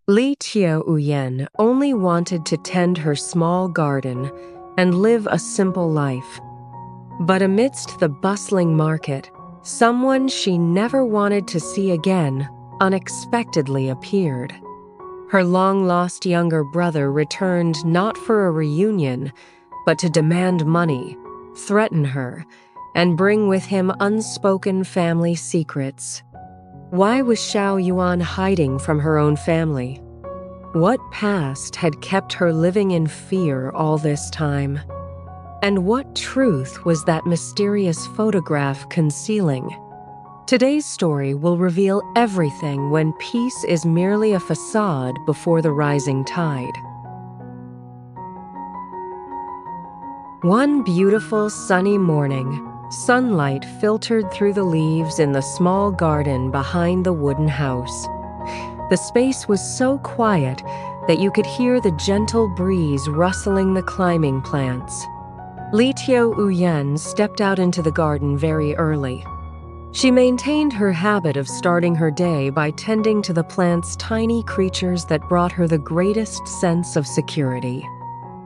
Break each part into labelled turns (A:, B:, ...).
A: Ly Tieu Uyen only wanted to tend her small garden and live a simple life. But amidst the bustling market, someone she never wanted to see again unexpectedly appeared. Her long-lost younger brother returned not for a reunion, but to demand money, threaten her, and bring with him unspoken family secrets. Why was Xiao Yuan hiding from her own family? What past had kept her living in fear all this time? And what truth was that mysterious photograph concealing? Today's story will reveal everything when peace is merely a facade before the rising tide. One beautiful sunny morning, sunlight filtered through the leaves in the small garden behind the wooden house. The space was so quiet that you could hear the gentle breeze rustling the climbing plants. Ly Tieu Uyen stepped out into the garden very early. She maintained her habit of starting her day by tending to the plant's tiny creatures that brought her the greatest sense of security.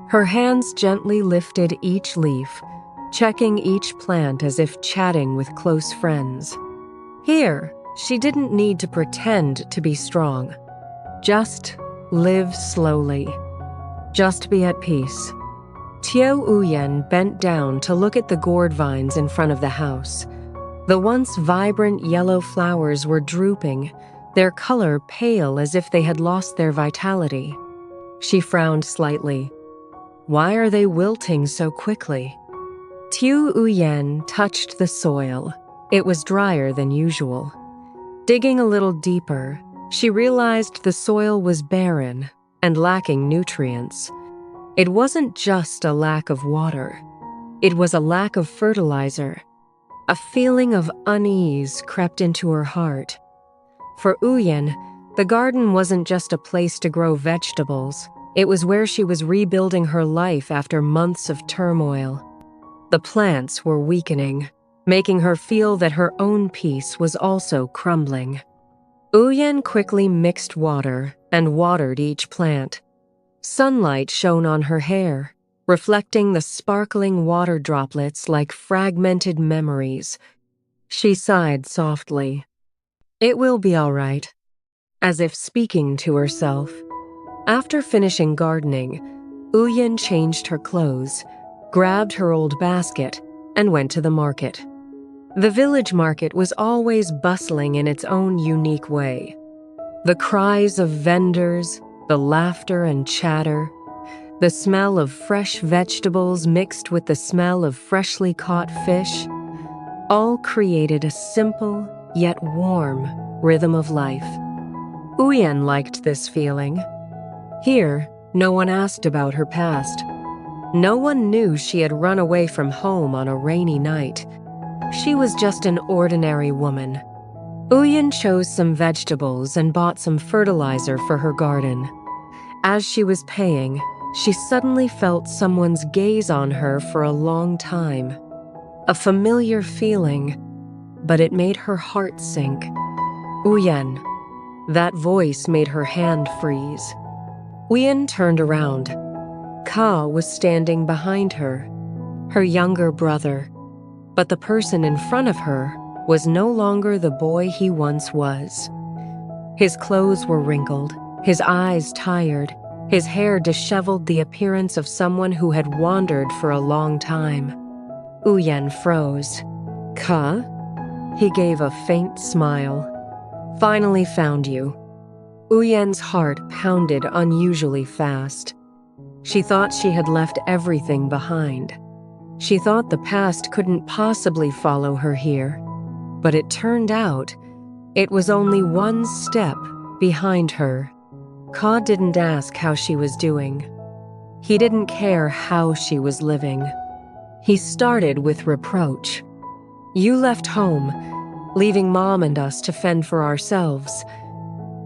A: Her hands gently lifted each leaf, checking each plant as if chatting with close friends. Here, she didn't need to pretend to be strong. Just live slowly. Just be at peace. Tieu Uyen bent down to look at the gourd vines in front of the house. The once vibrant yellow flowers were drooping, their color pale as if they had lost their vitality. She frowned slightly. Why are they wilting so quickly? Tieu Uyen touched the soil. It was drier than usual. Digging a little deeper, she realized the soil was barren and lacking nutrients. It wasn't just a lack of water. It was a lack of fertilizer. A feeling of unease crept into her heart. For Uyen, the garden wasn't just a place to grow vegetables. It was where she was rebuilding her life after months of turmoil. The plants were weakening, making her feel that her own peace was also crumbling. Uyen quickly mixed water and watered each plant. Sunlight shone on her hair, reflecting the sparkling water droplets like fragmented memories. She sighed softly. It will be all right, as if speaking to herself. After finishing gardening, Uyen changed her clothes, grabbed her old basket, and went to the market. The village market was always bustling in its own unique way. The cries of vendors, the laughter and chatter, the smell of fresh vegetables mixed with the smell of freshly caught fish, all created a simple yet warm rhythm of life. Uyen liked this feeling. Here, no one asked about her past. No one knew she had run away from home on a rainy night. She was just an ordinary woman. Uyen chose some vegetables and bought some fertilizer for her garden. As she was paying, she suddenly felt someone's gaze on her for a long time. A familiar feeling, but it made her heart sink. Uyen. That voice made her hand freeze. Uyen turned around. Ka was standing behind her, her younger brother. But the person in front of her was no longer the boy he once was. His clothes were wrinkled, his eyes tired, his hair disheveled, the appearance of someone who had wandered for a long time. Uyen froze. Ka? He gave a faint smile. Finally found you. Uyen's heart pounded unusually fast. She thought she had left everything behind. She thought the past couldn't possibly follow her here. But it turned out it was only one step behind her. Ka didn't ask how she was doing. He didn't care how she was living. He started with reproach. You left home, leaving Mom and us to fend for ourselves.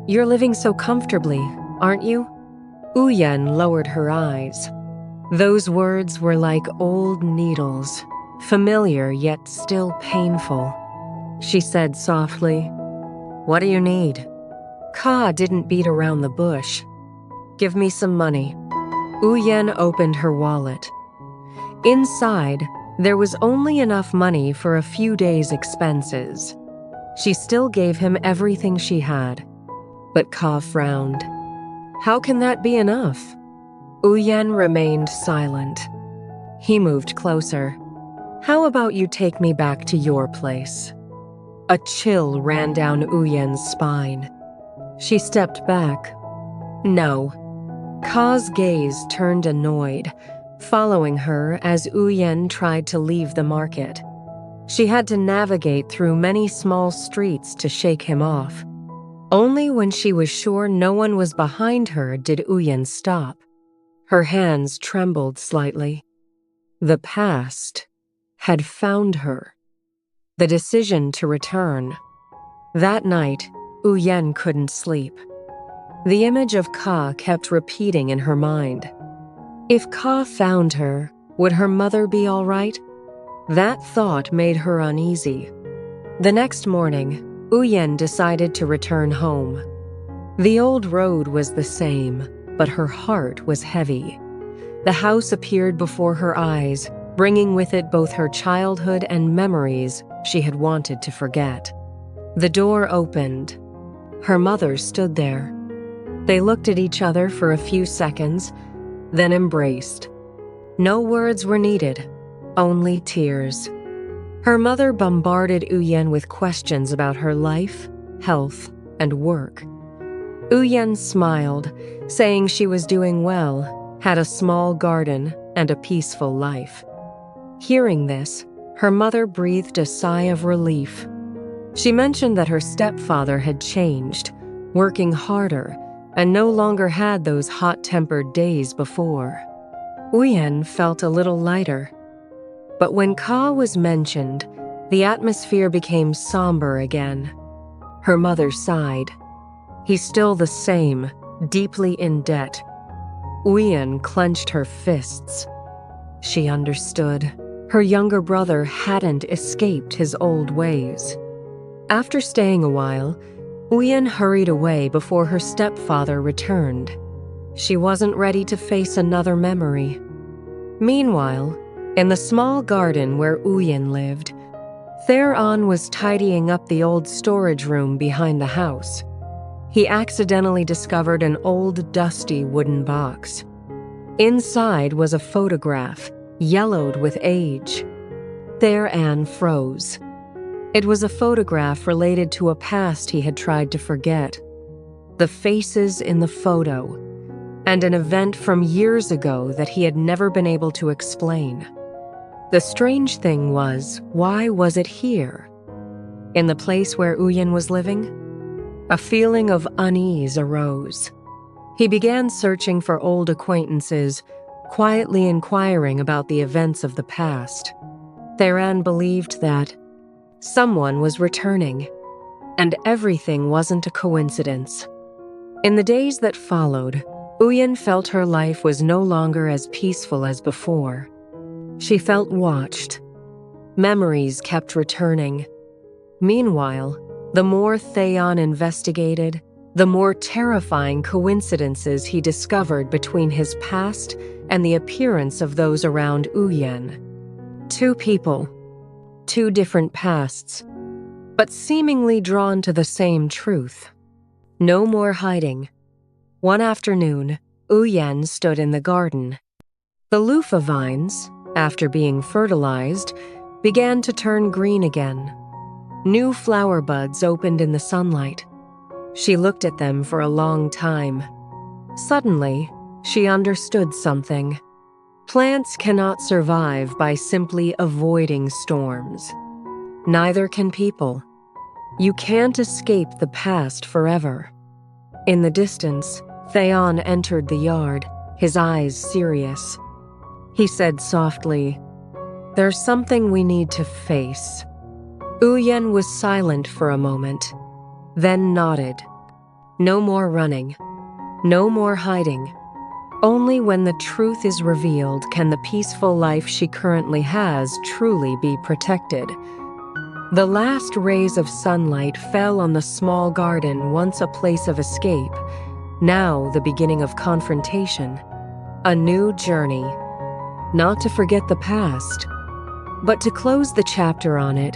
A: You're living so comfortably, aren't you? Uyen lowered her eyes. Those words were like old needles, familiar yet still painful. She said softly, "What do you need?" Ka didn't beat around the bush. "Give me some money." Uyen opened her wallet. Inside, there was only enough money for a few days' expenses. She still gave him everything she had. But Ka frowned. "How can that be enough?" Uyen remained silent. He moved closer. "How about you take me back to your place?" A chill ran down Uyen's spine. She stepped back. "No." Ka's gaze turned annoyed, following her as Uyen tried to leave the market. She had to navigate through many small streets to shake him off. Only when she was sure no one was behind her did Uyen stop. Her hands trembled slightly. The past had found her. The decision to return. That night, Uyen couldn't sleep. The image of Ka kept repeating in her mind. If Ka found her, would her mother be all right? That thought made her uneasy. The next morning, Uyen decided to return home. The old road was the same, but her heart was heavy. The house appeared before her eyes, bringing with it both her childhood and memories she had wanted to forget. The door opened. Her mother stood there. They looked at each other for a few seconds, then embraced. No words were needed, only tears. Her mother bombarded Uyen with questions about her life, health, and work. Uyen smiled, saying she was doing well, had a small garden, and a peaceful life. Hearing this, her mother breathed a sigh of relief. She mentioned that her stepfather had changed, working harder, and no longer had those hot-tempered days before. Uyen felt a little lighter. But when Ka was mentioned, the atmosphere became somber again. Her mother sighed. "He's still the same, deeply in debt." Uyen clenched her fists. She understood. Her younger brother hadn't escaped his old ways. After staying a while, Uyen hurried away before her stepfather returned. She wasn't ready to face another memory. Meanwhile, in the small garden where Uyen lived, Theron was tidying up the old storage room behind the house. He accidentally discovered an old, dusty wooden box. Inside was a photograph, yellowed with age. Theron froze. It was a photograph related to a past he had tried to forget. The faces in the photo, and an event from years ago that he had never been able to explain. The strange thing was, why was it here? In the place where Uyen was living? A feeling of unease arose. He began searching for old acquaintances, quietly inquiring about the events of the past. Theron believed that someone was returning, and everything wasn't a coincidence. In the days that followed, Uyen felt her life was no longer as peaceful as before. She felt watched. Memories kept returning. Meanwhile, the more Theon investigated, the more terrifying coincidences he discovered between his past and the appearance of those around Uyen. Two people, two different pasts, but seemingly drawn to the same truth. No more hiding. One afternoon, Uyen stood in the garden. The loofah vines, after being fertilized, began to turn green again. New flower buds opened in the sunlight. She looked at them for a long time. Suddenly, she understood something. Plants cannot survive by simply avoiding storms. Neither can people. You can't escape the past forever. In the distance, Theon entered the yard, his eyes serious. He said softly, "There's something we need to face." Uyen was silent for a moment, then nodded. No more running. No more hiding. Only when the truth is revealed can the peaceful life she currently has truly be protected. The last rays of sunlight fell on the small garden, once a place of escape, now the beginning of confrontation. A new journey. Not to forget the past, but to close the chapter on it